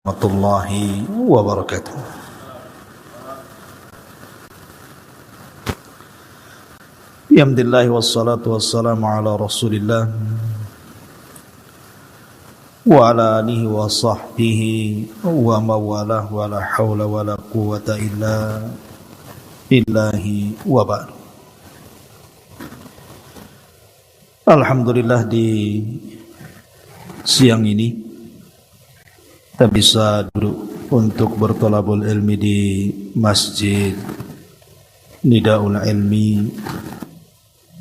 warahmatullahi wabarakatuh. Alhamdulillah wassalatu wassalamu ala Rasulillah wa ala alihi wa sahbihi wa mawalah wa la hawla wa la quwwata illa billahi wa ba'd. Alhamdulillah, di siang ini kita bisa duduk untuk bertolabul ilmi di Masjid Nidaul Ilmi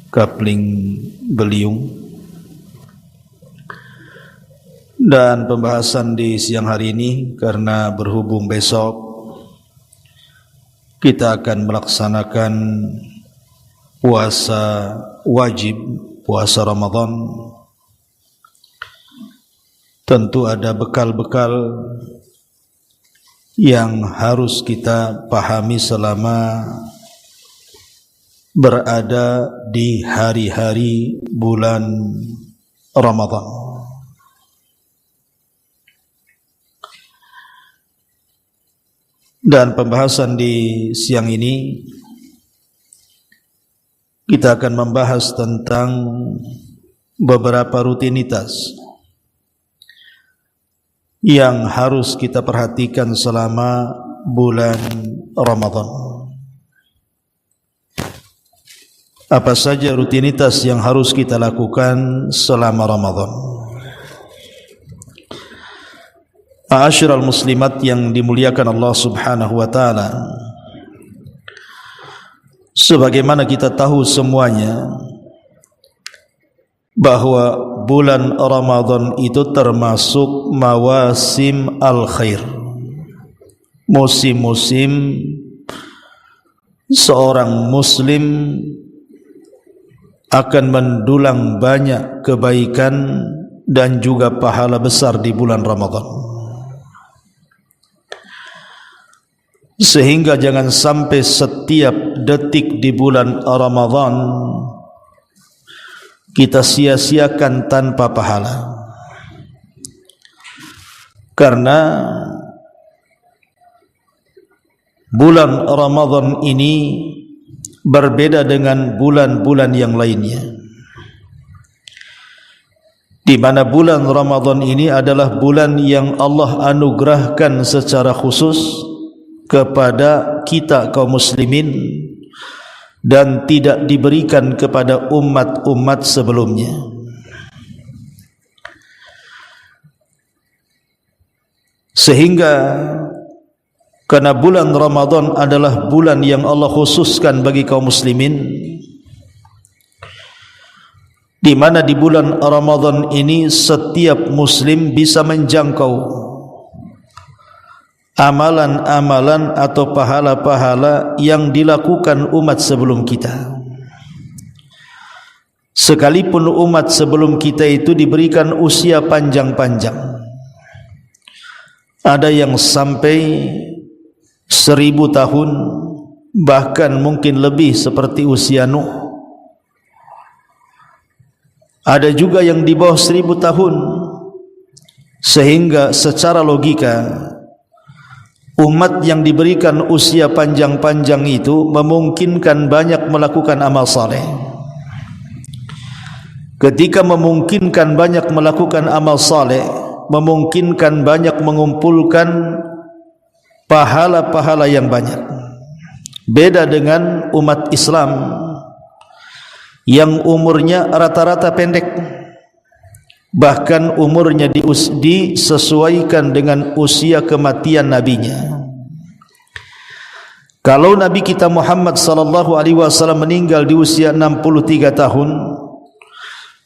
Kapling Beliung, dan pembahasan di siang hari ini karena berhubung besok kita akan melaksanakan puasa wajib, puasa Ramadan. Tentu ada bekal-bekal yang harus kita pahami selama berada di hari-hari bulan Ramadan. Dan pembahasan di siang ini kita akan membahas tentang beberapa rutinitas yang harus kita perhatikan selama bulan Ramadan. Apa saja rutinitas yang harus kita lakukan selama Ramadan? Ma'asyiral muslimat yang dimuliakan Allah Subhanahu wa taala, sebagaimana kita tahu semuanya bahwa bulan Ramadan itu termasuk mawasim al-khair, musim-musim seorang muslim akan mendulang banyak kebaikan dan juga pahala besar di bulan Ramadan. Sehingga jangan sampai setiap detik di bulan Ramadan kita sia-siakan tanpa pahala. Karena bulan Ramadan ini berbeda dengan bulan-bulan yang lainnya, di mana bulan Ramadan ini adalah bulan yang Allah anugerahkan secara khusus kepada kita kaum muslimin dan tidak diberikan kepada umat-umat sebelumnya. Sehingga karena bulan Ramadan adalah bulan yang Allah khususkan bagi kaum muslimin, di mana di bulan Ramadan ini setiap muslim bisa menjangkau amalan-amalan atau pahala-pahala yang dilakukan umat sebelum kita. Sekalipun umat sebelum kita itu diberikan usia panjang-panjang, ada yang sampai 1000 tahun, bahkan mungkin lebih seperti usia Nuh. Ada juga yang di bawah 1000 tahun, sehingga secara logika umat yang diberikan usia panjang-panjang itu memungkinkan banyak melakukan amal saleh. Ketika memungkinkan banyak melakukan amal saleh, memungkinkan banyak mengumpulkan pahala-pahala yang banyak. Beda dengan umat Islam yang umurnya rata-rata pendek, bahkan umurnya disesuaikan dengan usia kematian nabinya. Kalau Nabi kita Muhammad sallallahu alaihi wasallam meninggal di usia 63 tahun,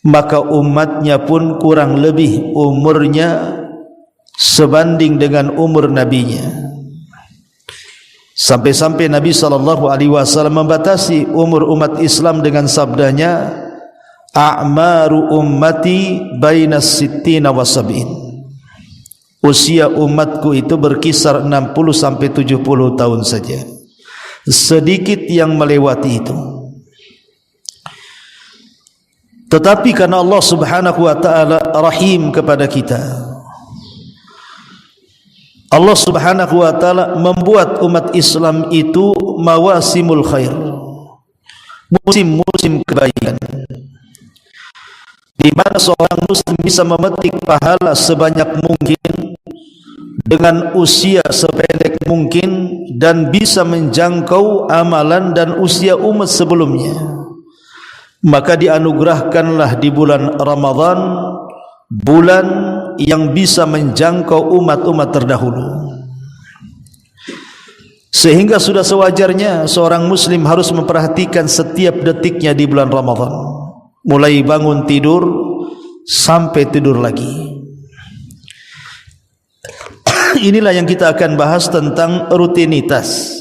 maka umatnya pun kurang lebih umurnya sebanding dengan umur nabinya. Sampai-sampai Nabi sallallahu alaihi wasallam membatasi umur umat Islam dengan sabdanya, a'maru ummati bainas sittina wa sab'in. Usia umatku itu berkisar 60 sampai 70 tahun saja. Sedikit yang melewati itu. Tetapi karena Allah Subhanahu wa taala rahim kepada kita, Allah Subhanahu wa taala membuat umat Islam itu mawasimul khair, musim-musim kebaikan, di mana seorang muslim bisa memetik pahala sebanyak mungkin dengan usia sependek mungkin dan bisa menjangkau amalan dan usia umat sebelumnya. Maka dianugerahkanlah di bulan Ramadan, bulan yang bisa menjangkau umat-umat terdahulu. Sehingga sudah sewajarnya seorang muslim harus memperhatikan setiap detiknya di bulan Ramadan, mulai bangun tidur sampai tidur lagi. Inilah yang kita akan bahas tentang rutinitas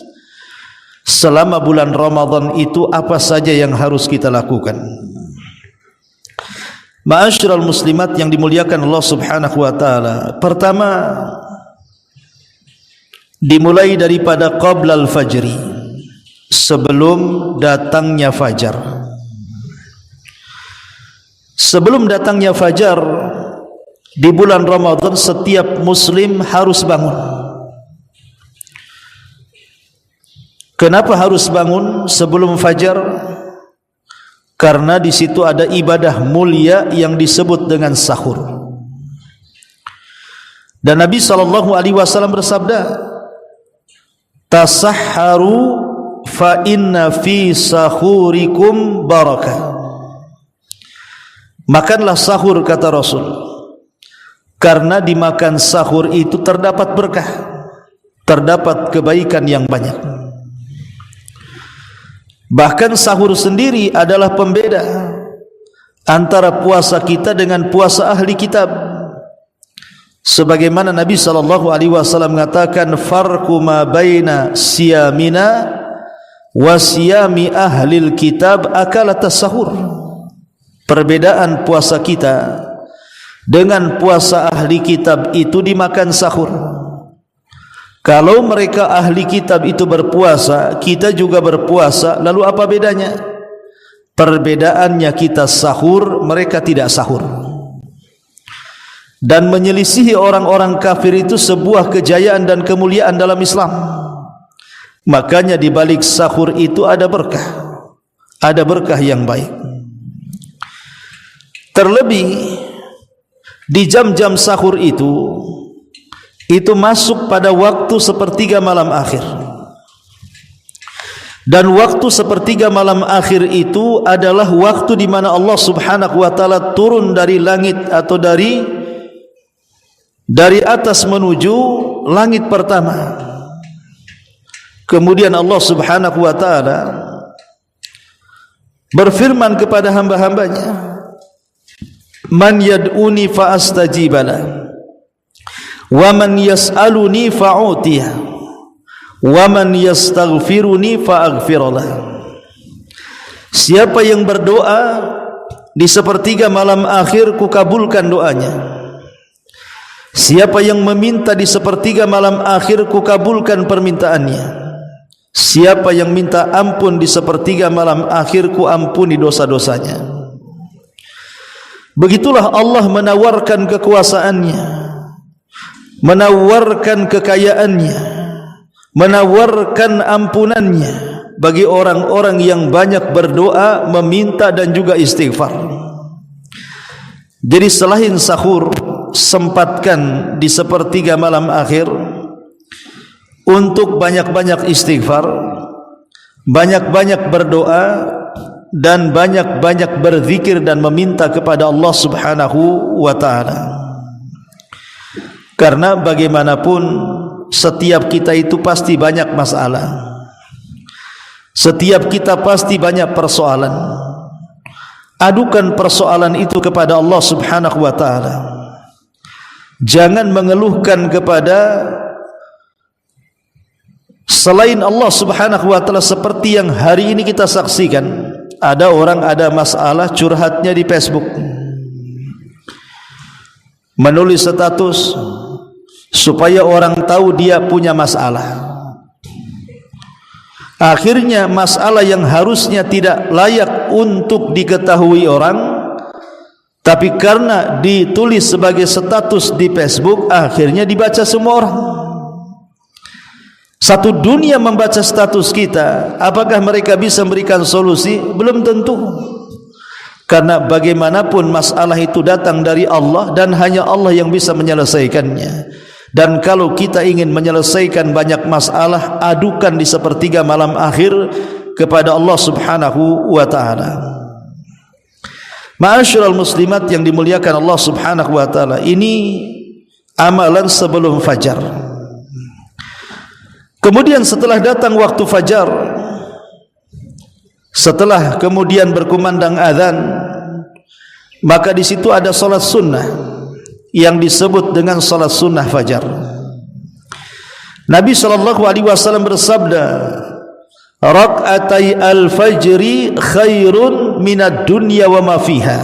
selama bulan Ramadan itu, apa saja yang harus kita lakukan. Ma'asyiral muslimat yang dimuliakan Allah Subhanahu wa taala, pertama dimulai daripada qablal fajri, sebelum datangnya fajar. Sebelum datangnya fajar di bulan Ramadan, setiap muslim harus bangun. Kenapa harus bangun sebelum fajar? Karena di situ ada ibadah mulia yang disebut dengan sahur. Dan Nabi SAW bersabda, tasahharu fa inna fi sahurikum barakah. Makanlah sahur, kata Rasul, karena dimakan sahur itu terdapat berkah, terdapat kebaikan yang banyak. Bahkan sahur sendiri adalah pembeda antara puasa kita dengan puasa ahli kitab. Sebagaimana Nabi SAW mengatakan, farqu ma baina siyamina wa siyami ahlil kitab akalatas sahur. Perbedaan puasa kita dengan puasa ahli kitab itu dimakan sahur. Kalau mereka ahli kitab itu berpuasa, kita juga berpuasa, lalu apa bedanya? Perbedaannya kita sahur, mereka tidak sahur. Dan menyelisihi orang-orang kafir itu sebuah kejayaan dan kemuliaan dalam Islam. Makanya di balik sahur itu ada berkah yang baik. Terlebih di jam-jam sahur itu masuk pada waktu sepertiga malam akhir. Dan waktu sepertiga malam akhir itu adalah waktu di mana Allah Subhanahu wa taala turun dari langit atau dari atas menuju langit pertama. Kemudian Allah Subhanahu wa taala berfirman kepada hamba-hambanya, man yad'uni fa astajibala wa man yas'aluni fa'utiyah wa man yastaghfiruni fa'aghfirlah. Siapa yang berdoa di sepertiga malam akhir, ku kabulkan doanya. Siapa yang meminta di sepertiga malam akhir, ku kabulkan permintaannya. Siapa yang minta ampun di sepertiga malam akhir, ku ampuni dosa-dosanya. Begitulah Allah menawarkan kekuasaannya, menawarkan kekayaannya, menawarkan ampunannya bagi orang-orang yang banyak berdoa, meminta dan juga istighfar. Jadi selain sahur, sempatkan di sepertiga malam akhir untuk banyak-banyak istighfar, banyak-banyak berdoa, dan banyak-banyak berzikir dan meminta kepada Allah Subhanahu wa taala. Karena bagaimanapun setiap kita itu pasti banyak masalah. Setiap kita pasti banyak persoalan. Adukan persoalan itu kepada Allah Subhanahu wa taala. Jangan mengeluhkan kepada selain Allah Subhanahu wa taala, seperti yang hari ini kita saksikan. Ada orang ada masalah, curhatnya di Facebook, menulis status supaya orang tahu dia punya masalah. Akhirnya masalah yang harusnya tidak layak untuk diketahui orang, tapi karena ditulis sebagai status di Facebook, akhirnya dibaca semua orang. Satu dunia membaca status kita, apakah mereka bisa memberikan solusi? Belum tentu. Karena bagaimanapun masalah itu datang dari Allah dan hanya Allah yang bisa menyelesaikannya. Dan kalau kita ingin menyelesaikan banyak masalah, adukan di sepertiga malam akhir kepada Allah Subhanahu wa taala. Ma'asyiral muslimat yang dimuliakan Allah Subhanahu wa taala, ini amalan sebelum fajar. Kemudian setelah datang waktu fajar, setelah kemudian berkumandang azan, maka di situ ada salat sunnah yang disebut dengan salat sunnah fajar. Nabi sallallahu alaihi wasallam bersabda, "Rak'atai al-fajri khairun minad dunya wa ma fiha."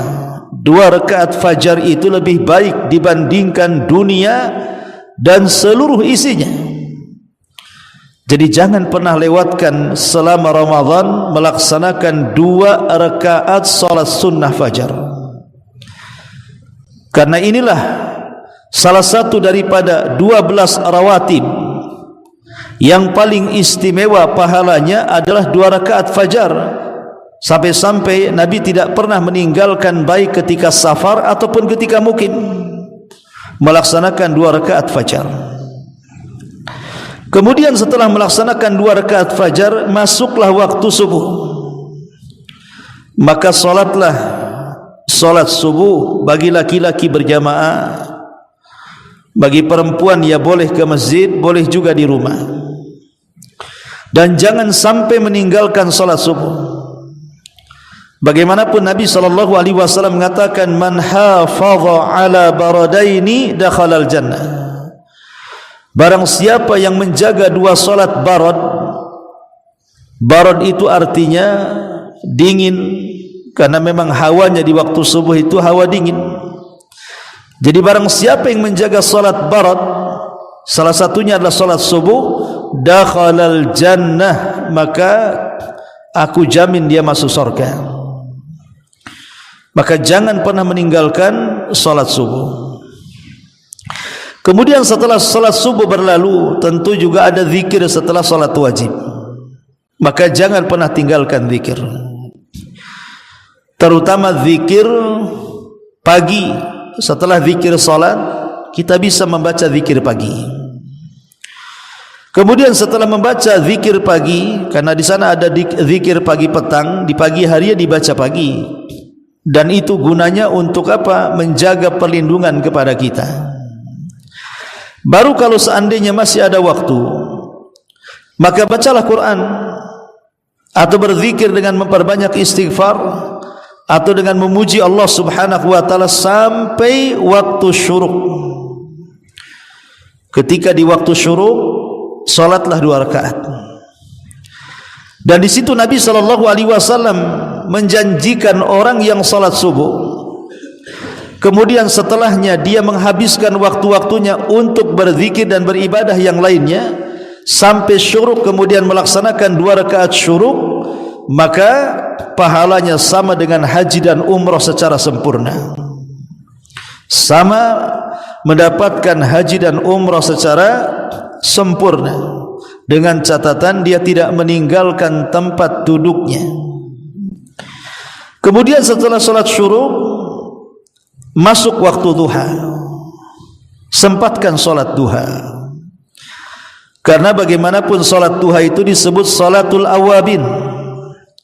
2 rakaat fajar itu lebih baik dibandingkan dunia dan seluruh isinya. Jadi jangan pernah lewatkan selama Ramadan melaksanakan 2 rakaat salat sunnah fajar. Karena inilah salah satu daripada 12 rawatib yang paling istimewa pahalanya adalah 2 rakaat fajar. Sampai-sampai Nabi tidak pernah meninggalkan baik ketika safar ataupun ketika mukim melaksanakan 2 rakaat fajar. Kemudian setelah melaksanakan 2 rakaat fajar, masuklah waktu subuh. Maka solatlah solat subuh bagi laki-laki berjamaah. Bagi perempuan ya boleh ke masjid, boleh juga di rumah. Dan jangan sampai meninggalkan solat subuh. Bagaimanapun Nabi SAW mengatakan, "Man hafadha ala baradaini dakhalal jannah." Barang siapa yang menjaga 2 solat barad. Barad itu artinya dingin, karena memang hawanya di waktu subuh itu hawa dingin. Jadi barang siapa yang menjaga solat barad, salah satunya adalah solat subuh, dakhalal jannah, maka aku jamin dia masuk surga. Maka jangan pernah meninggalkan solat subuh. Kemudian setelah salat subuh berlalu, tentu juga ada zikir setelah salat wajib. Maka jangan pernah tinggalkan zikir. Terutama zikir pagi. Setelah zikir salat, kita bisa membaca zikir pagi. Kemudian setelah membaca zikir pagi, karena di sana ada zikir pagi petang, di pagi hari dibaca pagi. Dan itu gunanya untuk apa? Menjaga perlindungan kepada kita. Baru kalau seandainya masih ada waktu, maka bacalah Quran, atau berzikir dengan memperbanyak istighfar, atau dengan memuji Allah Subhanahu wa taala sampai waktu syuruk. Ketika di waktu syuruk, salatlah 2 rakaat. Dan di situ Nabi SAW menjanjikan orang yang salat subuh, kemudian setelahnya dia menghabiskan waktu-waktunya untuk berzikir dan beribadah yang lainnya sampai syuruk, kemudian melaksanakan 2 rakaat syuruk, maka pahalanya sama dengan haji dan umrah secara sempurna. Sama mendapatkan haji dan umrah secara sempurna, dengan catatan dia tidak meninggalkan tempat duduknya. Kemudian setelah salat syuruk, masuk waktu duha. Sempatkan salat duha. Karena bagaimanapun salat duha itu disebut salatul awabin.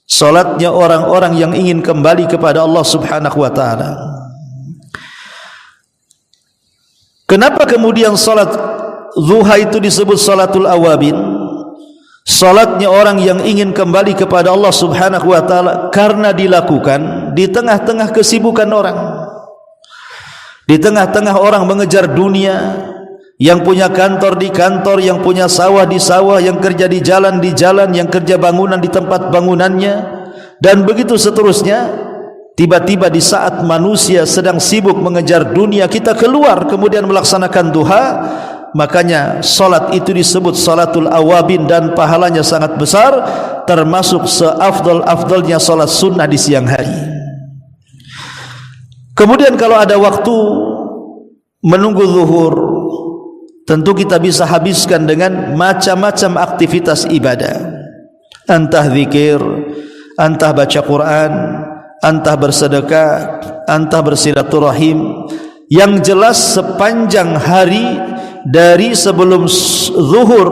Salatnya orang-orang yang ingin kembali kepada Allah Subhanahu wa taala. Kenapa kemudian salat duha itu disebut salatul awabin? Salatnya orang yang ingin kembali kepada Allah Subhanahu wa taala karena dilakukan di tengah-tengah kesibukan orang. Di tengah-tengah orang mengejar dunia, yang punya kantor di kantor, yang punya sawah di sawah, yang kerja di jalan, yang kerja bangunan di tempat bangunannya, dan begitu seterusnya. Tiba-tiba di saat manusia sedang sibuk mengejar dunia, kita keluar kemudian melaksanakan duha. Makanya salat itu disebut salatul awabin dan pahalanya sangat besar, termasuk seafdal-afdalnya salat sunnah di siang hari. Kemudian kalau ada waktu menunggu zuhur tentu kita bisa habiskan dengan macam-macam aktivitas ibadah, entah zikir, entah baca Quran, entah bersedekah, entah bersilaturahim. Yang jelas sepanjang hari dari sebelum zuhur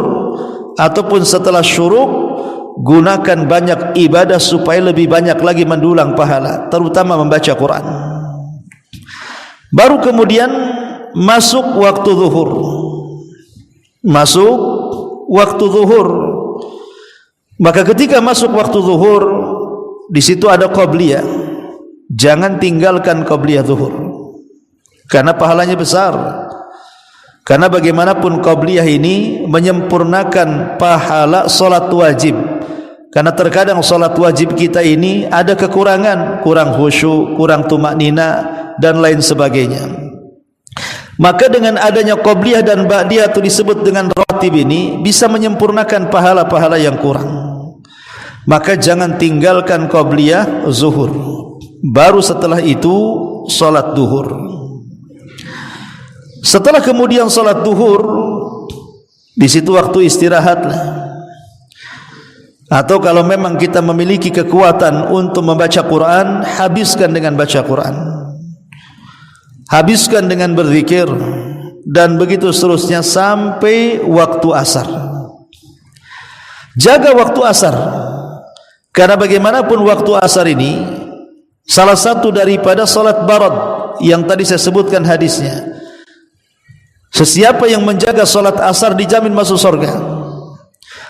ataupun setelah syuruk, gunakan banyak ibadah supaya lebih banyak lagi mendulang pahala, terutama membaca Quran. Baru kemudian masuk waktu zuhur. Masuk waktu zuhur. Maka ketika masuk waktu zuhur, di situ ada qabliyah. Jangan tinggalkan qabliyah zuhur, karena pahalanya besar. Karena bagaimanapun qabliyah ini menyempurnakan pahala solat wajib. Karena terkadang solat wajib kita ini ada kekurangan, kurang khusyuk, kurang tumaknina dan lain sebagainya. Maka dengan adanya qabliyah dan ba'diyah itu disebut dengan rawatib ini bisa menyempurnakan pahala-pahala yang kurang. Maka jangan tinggalkan qabliyah zuhur. Baru setelah itu solat duhur. Setelah kemudian solat duhur, di situ waktu istirahatlah. Atau kalau memang kita memiliki kekuatan untuk membaca Quran, habiskan dengan baca Quran, habiskan dengan berzikir, dan begitu seterusnya sampai waktu asar. Jaga waktu asar, karena bagaimanapun waktu asar ini salah satu daripada salat barad yang tadi saya sebutkan hadisnya. Sesiapa yang menjaga salat asar dijamin masuk surga.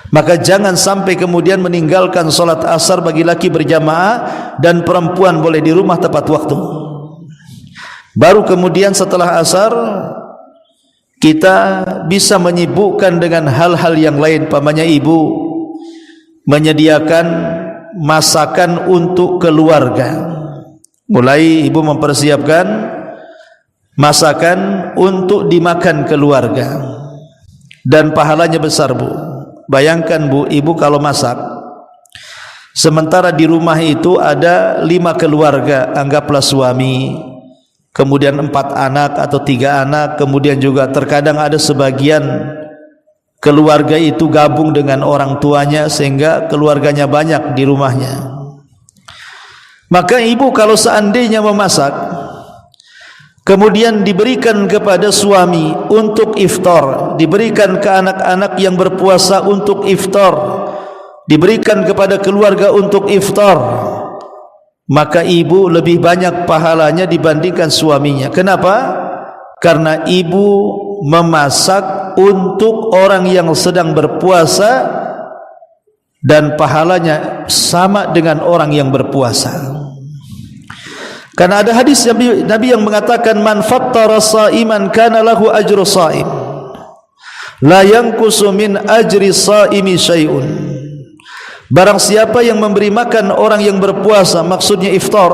Maka jangan sampai kemudian meninggalkan salat asar bagi laki berjamaah dan perempuan boleh di rumah tepat waktu. Baru kemudian setelah asar kita bisa menyibukkan dengan hal-hal yang lain. Pamannya ibu menyediakan masakan untuk keluarga. Mulai ibu mempersiapkan masakan untuk dimakan keluarga, dan pahalanya besar, Bu. Bayangkan, Bu, ibu kalau masak, sementara di rumah itu ada 5 keluarga, anggaplah suami, kemudian 4 anak atau 3 anak, kemudian juga terkadang ada sebagian keluarga itu gabung dengan orang tuanya sehingga keluarganya banyak di rumahnya. Maka ibu kalau seandainya memasak, kemudian diberikan kepada suami untuk iftar, diberikan ke anak-anak yang berpuasa untuk iftar, diberikan kepada keluarga untuk iftar, maka ibu lebih banyak pahalanya dibandingkan suaminya. Kenapa? Karena ibu memasak untuk orang yang sedang berpuasa dan pahalanya sama dengan orang yang berpuasa. Karena ada hadis Nabi yang mengatakan, man fattara sa'iman kana lahu ajru sha'im, la yanqusu min ajri sha'imi syai'un. Barang siapa yang memberi makan orang yang berpuasa, maksudnya iftar,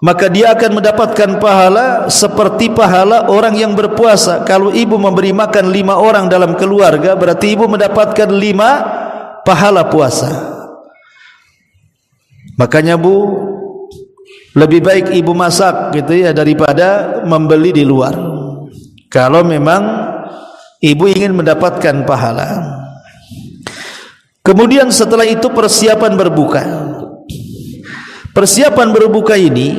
maka dia akan mendapatkan pahala seperti pahala orang yang berpuasa. Kalau ibu memberi makan 5 orang dalam keluarga, berarti ibu mendapatkan 5 pahala puasa. Makanya, Bu, lebih baik ibu masak gitu ya daripada membeli di luar, kalau memang ibu ingin mendapatkan pahala. Kemudian setelah itu persiapan berbuka. Persiapan berbuka ini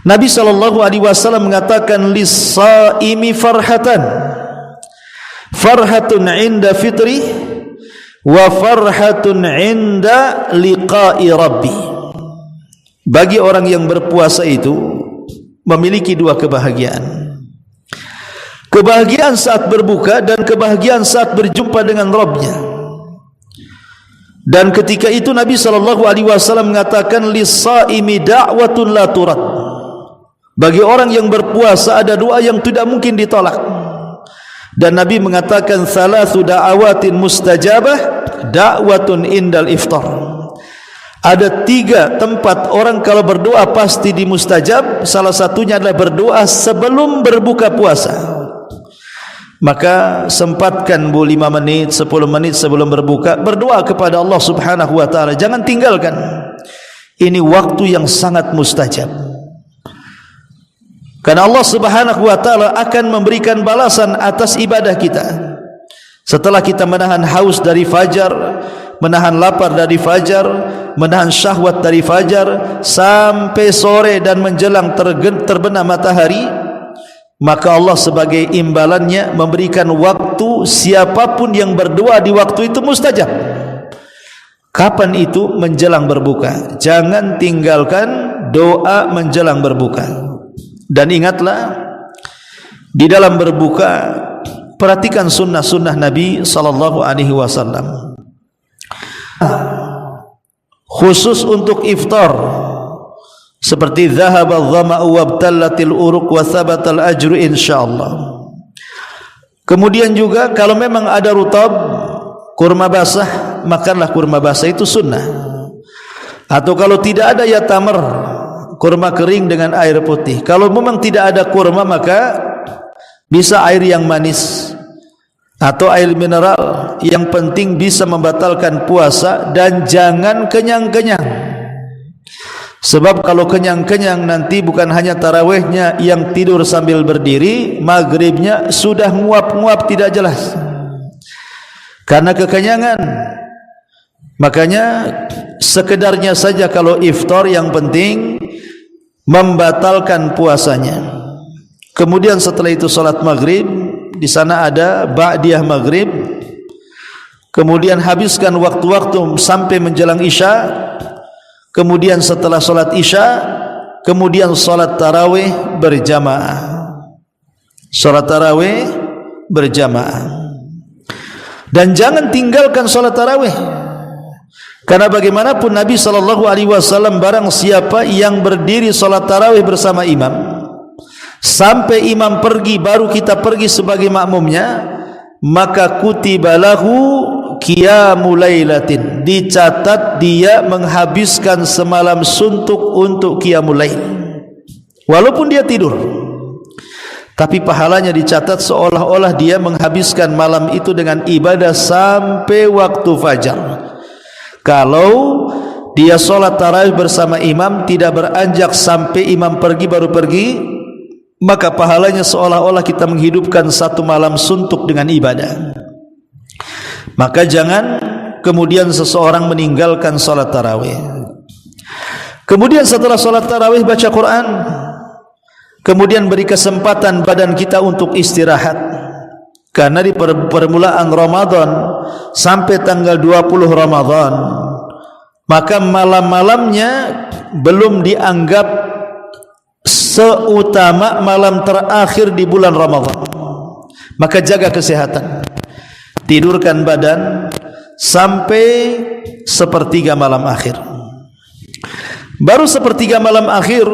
Nabi SAW mengatakan, lis-saimi farhatun inda fitri wa farhatun inda liqa'i rabbi. Bagi orang yang berpuasa itu memiliki 2 kebahagiaan. Kebahagiaan saat berbuka dan kebahagiaan saat berjumpa dengan Rabbnya. Dan ketika itu Nabi SAW mengatakan, lis-saimi da'watun la turad. Bagi orang yang berpuasa ada doa yang tidak mungkin ditolak. Dan Nabi mengatakan, thalathu da'awatin mustajabah, da'watun indal iftar. Ada 3 tempat orang kalau berdoa pasti dimustajab. Salah satunya adalah berdoa sebelum berbuka puasa. Maka sempatkan, Bu, 5 menit, 10 menit sebelum berbuka, berdoa kepada Allah Subhanahu wa ta'ala. Jangan tinggalkan. Ini waktu yang sangat mustajab. Karena Allah Subhanahu wa taala akan memberikan balasan atas ibadah kita. Setelah kita menahan haus dari fajar, menahan lapar dari fajar, menahan syahwat dari fajar sampai sore dan menjelang terbenam matahari, maka Allah sebagai imbalannya memberikan waktu siapapun yang berdoa di waktu itu mustajab. Kapan itu? Menjelang berbuka. Jangan tinggalkan doa menjelang berbuka. Dan ingatlah, di dalam berbuka perhatikan sunnah-sunnah Nabi sallallahu alaihi wasallam. Khusus untuk iftar, seperti dhahaba adh-dhama'u wabtallatil uruq wa thabatal ajru insyaallah. Kemudian juga kalau memang ada rutab, kurma basah, makanlah kurma basah, itu sunnah. Atau kalau tidak ada ya tamar, kurma kering dengan air putih. Kalau memang tidak ada kurma, maka bisa air yang manis atau air mineral. Yang penting bisa membatalkan puasa dan jangan kenyang-kenyang. Sebab kalau kenyang-kenyang nanti bukan hanya tarawihnya yang tidur sambil berdiri, maghribnya sudah nguap-nguap tidak jelas karena kekenyangan. Makanya sekedarnya saja kalau iftar, yang penting membatalkan puasanya. Kemudian setelah itu salat maghrib, di sana ada ba'diyah maghrib. Kemudian habiskan waktu-waktu sampai menjelang isya. Kemudian setelah salat isya, kemudian salat tarawih berjamaah. Salat tarawih berjamaah. Dan jangan tinggalkan salat tarawih. Karena bagaimanapun Nabi SAW, barang siapa yang berdiri salat tarawih bersama imam sampai imam pergi baru kita pergi sebagai makmumnya, maka kutiba lahu qiyamul lailatin, dicatat dia menghabiskan semalam suntuk untuk qiyamul lail. Walaupun dia tidur, tapi pahalanya dicatat seolah-olah dia menghabiskan malam itu dengan ibadah sampai waktu fajar. Kalau dia solat tarawih bersama imam tidak beranjak sampai imam pergi baru pergi, maka pahalanya seolah-olah kita menghidupkan satu malam suntuk dengan ibadah. Maka jangan kemudian seseorang meninggalkan solat tarawih. Kemudian setelah solat tarawih baca Quran. Kemudian beri kesempatan badan kita untuk istirahat. Karena di permulaan Ramadan sampai tanggal 20 Ramadan, maka malam-malamnya belum dianggap seutama malam terakhir di bulan Ramadan. Maka jaga kesehatan, tidurkan badan sampai sepertiga malam akhir. Baru sepertiga malam akhir,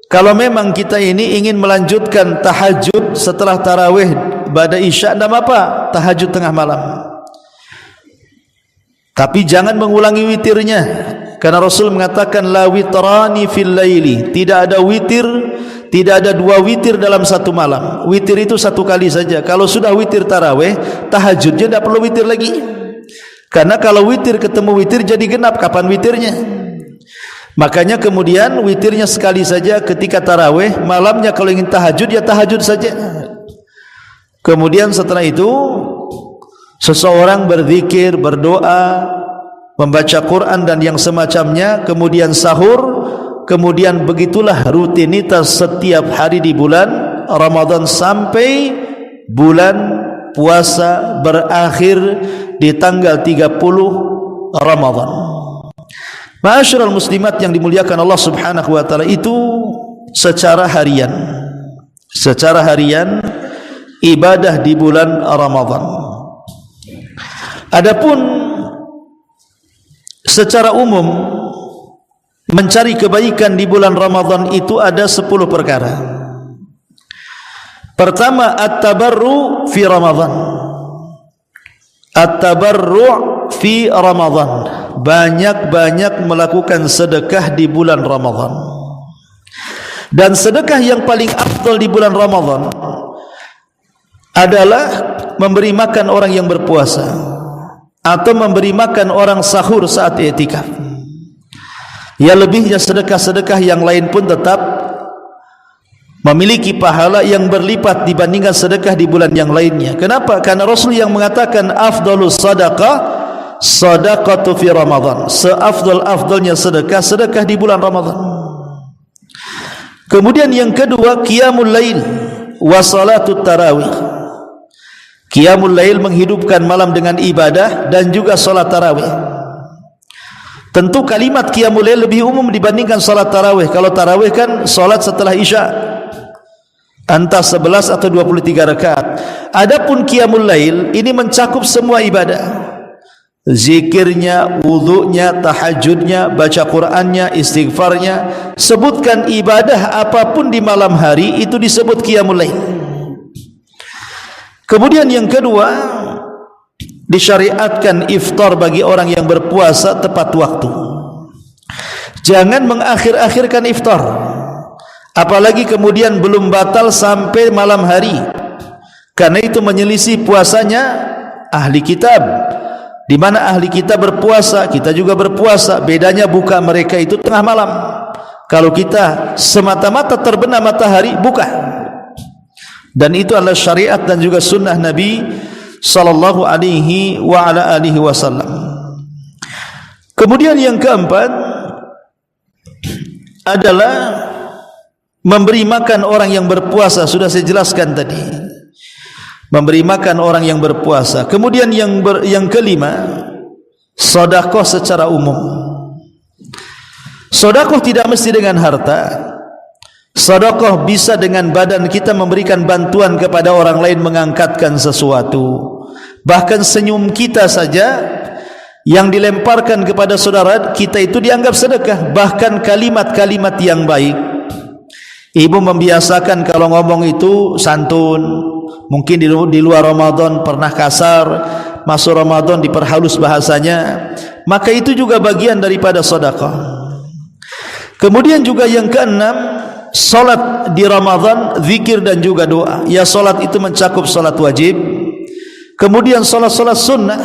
kalau memang kita ini ingin melanjutkan tahajud setelah tarawih pada isya, tidak apa, tahajud tengah malam. Tapi jangan mengulangi witirnya, karena Rasul mengatakan la witrani fil laili, tidak ada witir, tidak ada dua witir dalam satu malam. Witir itu satu kali saja. Kalau sudah witir tarawih, tahajudnya tidak perlu witir lagi. Karena kalau witir ketemu witir jadi genap, kapan witirnya? Makanya kemudian witirnya sekali saja ketika tarawih, malamnya kalau ingin tahajud ya tahajud saja. Kemudian setelah itu seseorang berzikir, berdoa, membaca Quran dan yang semacamnya, kemudian sahur. Kemudian begitulah rutinitas setiap hari di bulan Ramadan sampai bulan puasa berakhir di tanggal 30 Ramadan. Ma'asyiral muslimat yang dimuliakan Allah Subhanahu wa taala, itu secara harian. Secara harian ibadah di bulan Ramadan. Adapun secara umum mencari kebaikan di bulan Ramadan itu ada 10 perkara. Pertama, at-tabarru fi Ramadan. At-tabarru fi Ramadan. Banyak-banyak melakukan sedekah di bulan Ramadan. Dan sedekah yang paling afdal di bulan Ramadan adalah memberi makan orang yang berpuasa atau memberi makan orang sahur saat i'tikaf. Ya, lebihnya sedekah-sedekah yang lain pun tetap memiliki pahala yang berlipat dibandingkan sedekah di bulan yang lainnya. Kenapa? Karena Rasul yang mengatakan afdalus sadaqah sadaqatu fi Ramadan. Seafdal-afdalnya sedekah di bulan Ramadan. Kemudian yang kedua, qiyamul lail wa salatut tarawih. Qiyamul lail menghidupkan malam dengan ibadah dan juga salat tarawih. Tentu kalimat qiyamul lail lebih umum dibandingkan salat tarawih. Kalau tarawih kan salat setelah isya, entah 11 atau 23 rakaat. Adapun qiyamul lail ini mencakup semua ibadah. Zikirnya, wudunya, tahajudnya, baca Qur'annya, istighfarnya. Sebutkan ibadah apapun di malam hari itu disebut qiyamul lail. Kemudian yang kedua, disyariatkan iftar bagi orang yang berpuasa tepat waktu. Jangan mengakhir-akhirkan iftar, apalagi kemudian belum batal sampai malam hari, karena itu menyelisih puasanya ahli kitab. Di mana ahli kitab berpuasa, kita juga berpuasa. Bedanya buka mereka itu tengah malam. Kalau kita semata-mata terbenam matahari, buka. Dan itu adalah syariat dan juga sunnah Nabi sallallahu alaihi wa ala alihi wasallam. Kemudian yang keempat adalah memberi makan orang yang berpuasa. Sudah saya jelaskan tadi, memberi makan orang yang berpuasa. Kemudian yang kelima, sedekah secara umum. Sedekah tidak mesti dengan harta. Sedekah bisa dengan badan kita, memberikan bantuan kepada orang lain, mengangkatkan sesuatu. Bahkan senyum kita saja yang dilemparkan kepada saudara kita itu dianggap sedekah. Bahkan kalimat-kalimat yang baik. Ibu membiasakan kalau ngomong itu santun. Mungkin di luar Ramadan pernah kasar, masuk Ramadan diperhalus bahasanya. Maka itu juga bagian daripada sedekah. Kemudian juga yang keenam, salat di Ramadan, zikir dan juga doa. Ya, salat itu mencakup salat wajib, kemudian salat-salat sunnah,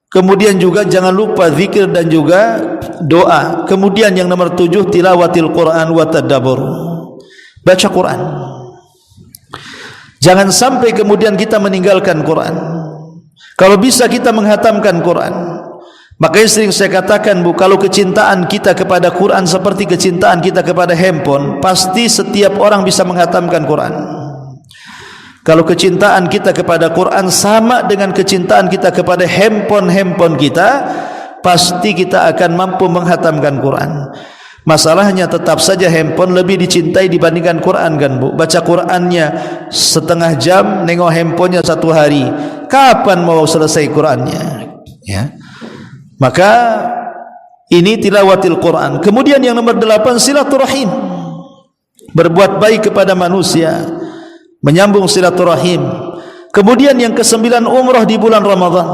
kemudian juga jangan lupa zikir dan juga doa. Kemudian yang nomor 7, tilawatil Quran wa tadabbur. Baca Quran. Jangan sampai kemudian kita meninggalkan Quran. Kalau bisa kita menghatamkan Quran. Makanya sering saya katakan, Bu, kalau kecintaan kita kepada Quran seperti kecintaan kita kepada handphone, pasti setiap orang bisa menghatamkan Quran. Kalau kecintaan kita kepada Quran sama dengan kecintaan kita kepada handphone kita, pasti kita akan mampu menghatamkan Quran. Masalahnya tetap saja handphone lebih dicintai dibandingkan Quran, kan, Bu? Baca Qurannya setengah jam, nengok handphonenya 1 hari. Kapan mau selesai Qurannya? Ya. Maka ini tilawatil Quran. Kemudian yang nomor 8, silaturahim. Berbuat baik kepada manusia, menyambung silaturahim. Kemudian yang ke-9, umrah di bulan Ramadan.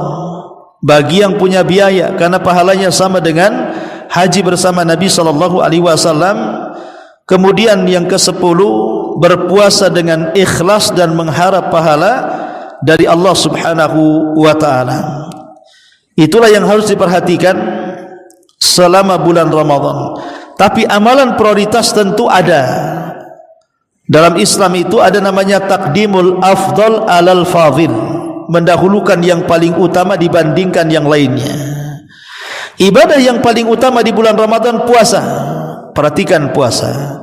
Bagi yang punya biaya, karena pahalanya sama dengan haji bersama Nabi sallallahu alaihi wasallam. Kemudian yang ke-10, berpuasa dengan ikhlas dan mengharap pahala dari Allah Subhanahu wa taala. Itulah yang harus diperhatikan selama bulan Ramadan. Tapi amalan prioritas tentu ada. Dalam Islam itu ada namanya taqdimul afdal alal fadhil, mendahulukan yang paling utama dibandingkan yang lainnya. Ibadah yang paling utama di bulan Ramadan puasa. Perhatikan puasa.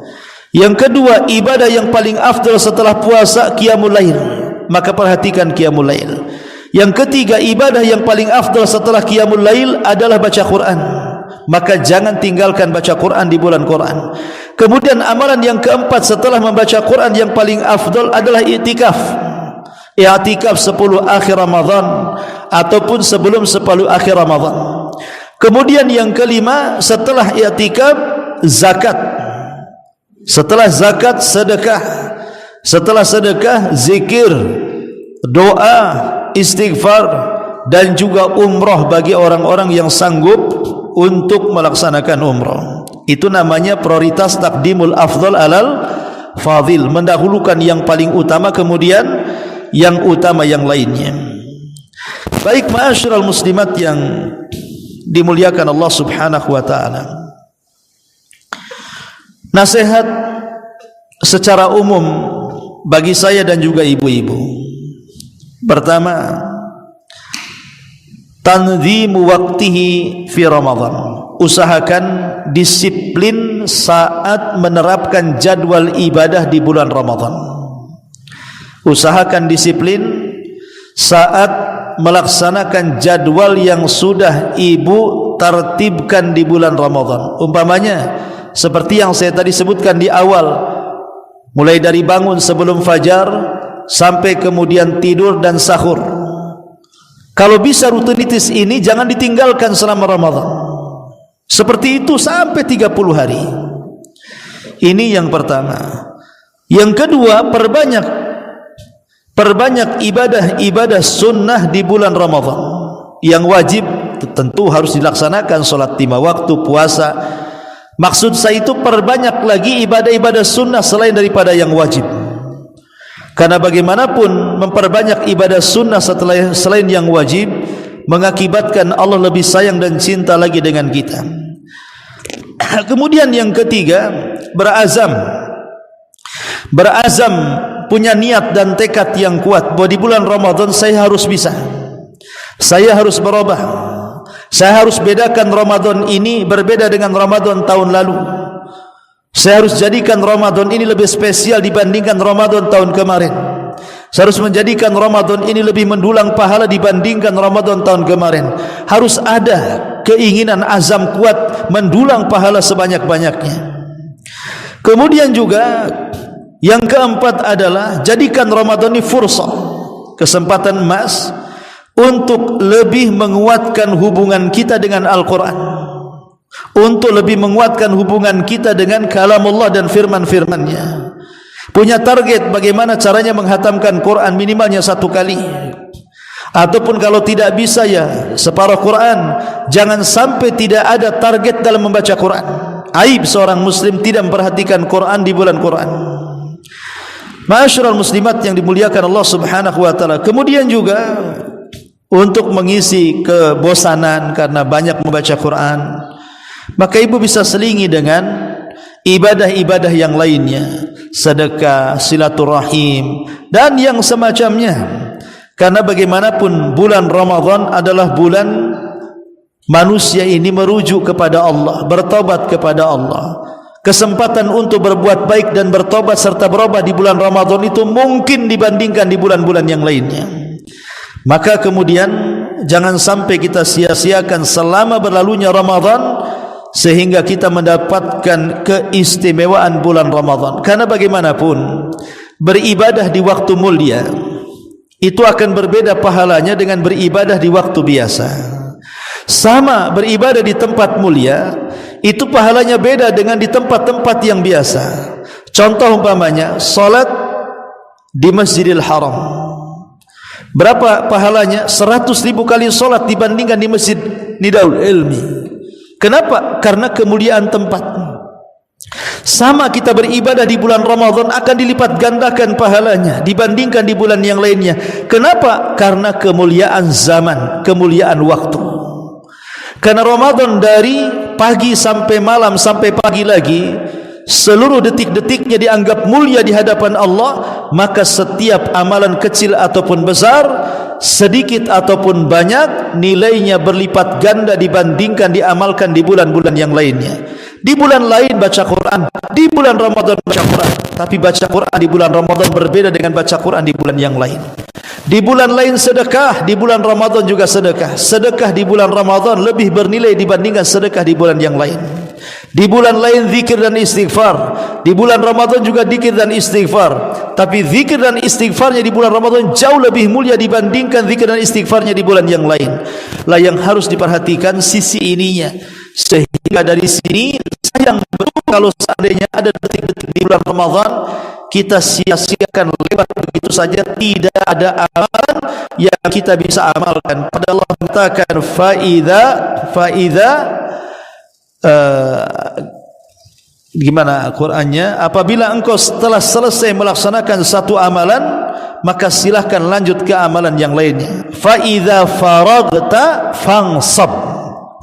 Yang kedua, ibadah yang paling afdal setelah puasa qiyamul lail. Maka perhatikan qiyamul lail. Yang ketiga, ibadah yang paling afdal setelah qiyamul lail adalah baca Quran. Maka jangan tinggalkan baca Quran di bulan Quran. Kemudian amalan yang keempat setelah membaca Quran yang paling afdal adalah i'tikaf. I'tikaf 10 akhir Ramadan ataupun sebelum 10 akhir Ramadan. Kemudian yang kelima, setelah i'tikaf, zakat. Setelah zakat, sedekah. Setelah sedekah, zikir, doa, istighfar, dan juga umrah bagi orang-orang yang sanggup untuk melaksanakan umrah. Itu namanya prioritas taqdimul afdal alal fadhil, mendahulukan yang paling utama kemudian yang utama yang lainnya. Baik, ma'asyiral muslimat yang dimuliakan Allah Subhanahu wa taala. Nasihat secara umum bagi saya dan juga ibu-ibu. Pertama, tanzimu waqtihi fi Ramadan. Usahakan disiplin saat menerapkan jadwal ibadah di bulan Ramadan. Usahakan disiplin saat melaksanakan jadwal yang sudah ibu tertibkan di bulan Ramadan. Umpamanya seperti yang saya tadi sebutkan di awal, mulai dari bangun sebelum fajar sampai kemudian tidur dan sahur. Kalau bisa rutinitas ini jangan ditinggalkan selama Ramadan. Seperti itu sampai 30 hari. Ini yang pertama. Yang kedua, perbanyak ibadah-ibadah sunnah di bulan Ramadan. Yang wajib tentu harus dilaksanakan, salat 5 waktu, puasa. Maksud saya itu perbanyak lagi ibadah-ibadah sunnah selain daripada yang wajib. Karena bagaimanapun memperbanyak ibadah sunnah selain yang wajib mengakibatkan Allah lebih sayang dan cinta lagi dengan kita. Kemudian yang ketiga, berazam, punya niat dan tekad yang kuat bahwa di bulan Ramadan saya harus bisa, saya harus berubah, saya harus bedakan Ramadan ini berbeda dengan Ramadan tahun lalu. Saya harus jadikan Ramadan ini lebih spesial dibandingkan Ramadan tahun kemarin. Saya harus menjadikan Ramadan ini lebih mendulang pahala dibandingkan Ramadan tahun kemarin. Harus ada keinginan, azam kuat mendulang pahala sebanyak-banyaknya. Kemudian juga yang keempat adalah jadikan Ramadan ini fursah, kesempatan emas untuk lebih menguatkan hubungan kita dengan Al-Quran, untuk lebih menguatkan hubungan kita dengan kalamullah dan firman-firmannya. Punya target bagaimana caranya menghatamkan Quran minimalnya 1 kali, ataupun kalau tidak bisa ya separuh Quran. Jangan sampai tidak ada target dalam membaca Quran. Aib seorang muslim tidak memperhatikan Quran di bulan Quran. Ma'asyiral muslimat yang dimuliakan Allah Subhanahu wa taala. Kemudian juga untuk mengisi kebosanan karena banyak membaca Quran, maka ibu bisa selingi dengan ibadah-ibadah yang lainnya, sedekah, silaturahim dan yang semacamnya. Karena bagaimanapun bulan Ramadan adalah bulan manusia ini merujuk kepada Allah, bertobat kepada Allah. Kesempatan untuk berbuat baik dan bertobat serta berubah di bulan Ramadan itu mungkin dibandingkan di bulan-bulan yang lainnya. Maka kemudian jangan sampai kita sia-siakan selama berlalunya Ramadan sehingga kita mendapatkan keistimewaan bulan Ramadan. Karena bagaimanapun beribadah di waktu mulia itu akan berbeda pahalanya dengan beribadah di waktu biasa. Sama beribadah di tempat mulia itu pahalanya beda dengan di tempat-tempat yang biasa. Contoh umpamanya salat di Masjidil Haram, berapa pahalanya? 100.000 kali salat dibandingkan di Masjid Nidaul Ilmi. Kenapa? Karena kemuliaan tempat. Sama kita beribadah di bulan Ramadan akan dilipat gandakan pahalanya dibandingkan di bulan yang lainnya. Kenapa? Karena kemuliaan zaman, kemuliaan waktu. Karena Ramadan dari pagi sampai malam sampai pagi lagi, seluruh detik-detiknya dianggap mulia di hadapan Allah. Maka setiap amalan kecil ataupun besar, sedikit ataupun banyak, nilainya berlipat ganda dibandingkan diamalkan di bulan-bulan yang lainnya. Di bulan lain baca Quran, di bulan Ramadan baca Quran. Tapi baca Quran di bulan Ramadan berbeda dengan baca Quran di bulan yang lain. Di bulan lain sedekah, di bulan Ramadan juga sedekah. Sedekah di bulan Ramadan lebih bernilai dibandingkan sedekah di bulan yang lain. Di bulan lain zikir dan istighfar, di bulan Ramadan juga zikir dan istighfar. Tapi zikir dan istighfarnya di bulan Ramadan jauh lebih mulia dibandingkan zikir dan istighfarnya di bulan yang lain. Lah yang harus diperhatikan sisi ininya. Sehingga dari sini sayang betul kalau seandainya ada detik-detik di bulan Ramadan kita sia-siakan lewat begitu saja, tidak ada amalan yang kita bisa amalkan. Padahal Allah mengatakan gimana Qurannya, apabila engkau setelah selesai melaksanakan satu amalan maka silahkan lanjut ke amalan yang lainnya. Fa idza faragta fansab,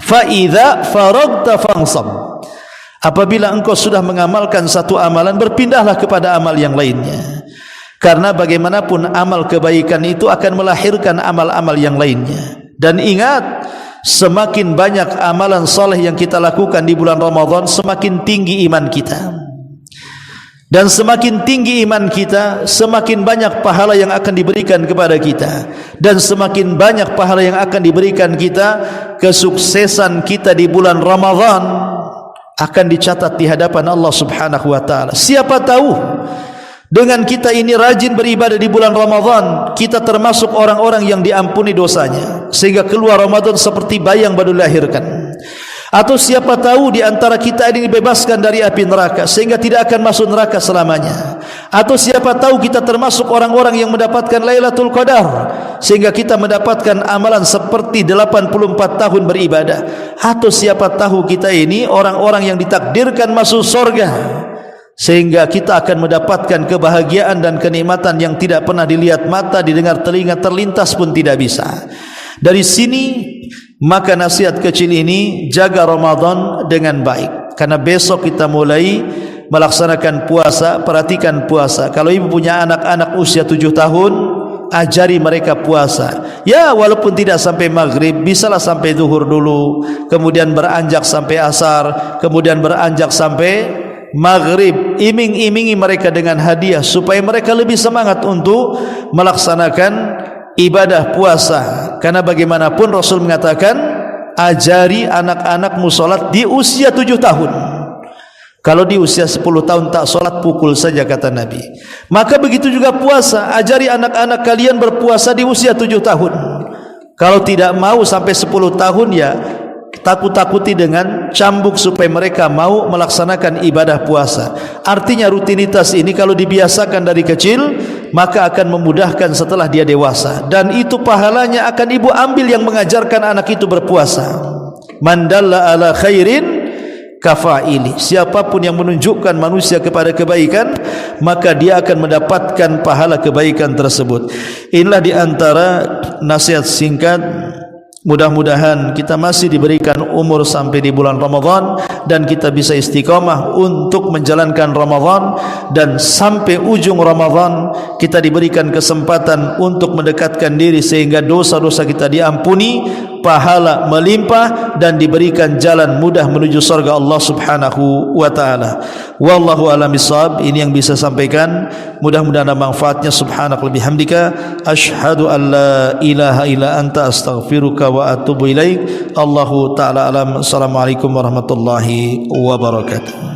fa idza faragta fansab. Apabila engkau sudah mengamalkan satu amalan, berpindahlah kepada amal yang lainnya. Karena bagaimanapun amal kebaikan itu akan melahirkan amal-amal yang lainnya. Dan ingat, semakin banyak amalan soleh yang kita lakukan di bulan Ramadan, semakin tinggi iman kita. Dan semakin tinggi iman kita, semakin banyak pahala yang akan diberikan kepada kita. Dan semakin banyak pahala yang akan diberikan kita, kesuksesan kita di bulan Ramadan akan dicatat di hadapan Allah Subhanahu wa taala. Siapa tahu dengan kita ini rajin beribadah di bulan Ramadan, kita termasuk orang-orang yang diampuni dosanya, sehingga keluar Ramadan seperti bayi yang baru dilahirkan. Atau siapa tahu di antara kita ini dibebaskan dari api neraka sehingga tidak akan masuk neraka selamanya. Atau siapa tahu kita termasuk orang-orang yang mendapatkan Lailatul Qadar sehingga kita mendapatkan amalan seperti 84 tahun beribadah. Atau siapa tahu kita ini orang-orang yang ditakdirkan masuk surga sehingga kita akan mendapatkan kebahagiaan dan kenikmatan yang tidak pernah dilihat mata, didengar telinga, terlintas pun tidak bisa. Dari sini maka nasihat kecil ini, jaga Ramadan dengan baik. Karena besok kita mulai melaksanakan puasa. Perhatikan puasa. Kalau ibu punya anak-anak usia 7 tahun, ajari mereka puasa. Ya, walaupun tidak sampai maghrib, bisalah sampai zuhur dulu, kemudian beranjak sampai asar, kemudian beranjak sampai maghrib. Iming-imingi mereka dengan hadiah supaya mereka lebih semangat untuk melaksanakan ibadah puasa. Karena bagaimanapun Rasul mengatakan, ajari anak-anakmu solat di usia 7 tahun. Kalau di usia 10 tahun tak solat, pukul saja, kata Nabi. Maka begitu juga puasa, ajari anak-anak kalian berpuasa di usia 7 tahun. Kalau tidak mau sampai 10 tahun, ya takut-takuti dengan cambuk supaya mereka mau melaksanakan ibadah puasa. Artinya rutinitas ini kalau dibiasakan dari kecil, maka akan memudahkan setelah dia dewasa. Dan itu pahalanya akan ibu ambil yang mengajarkan anak itu berpuasa. Man dalla ala khairin kafaili. Siapapun yang menunjukkan manusia kepada kebaikan, maka dia akan mendapatkan pahala kebaikan tersebut. Inilah di antara nasihat singkat. Mudah-mudahan kita masih diberikan umur sampai di bulan Ramadan dan kita bisa istiqamah untuk menjalankan Ramadan, dan sampai ujung Ramadan kita diberikan kesempatan untuk mendekatkan diri sehingga dosa-dosa kita diampuni, pahala melimpah, dan diberikan jalan mudah menuju surga Allah Subhanahu wa taala. Wallahu a'lam bishawab. Ini yang bisa sampaikan, mudah-mudahan ada manfaatnya. Subhanaka wa bihamdika asyhadu an la ilaha illa anta astaghfiruka wa atubu ilaik. Allahu taala alam. Assalamualaikum warahmatullahi wabarakatuh.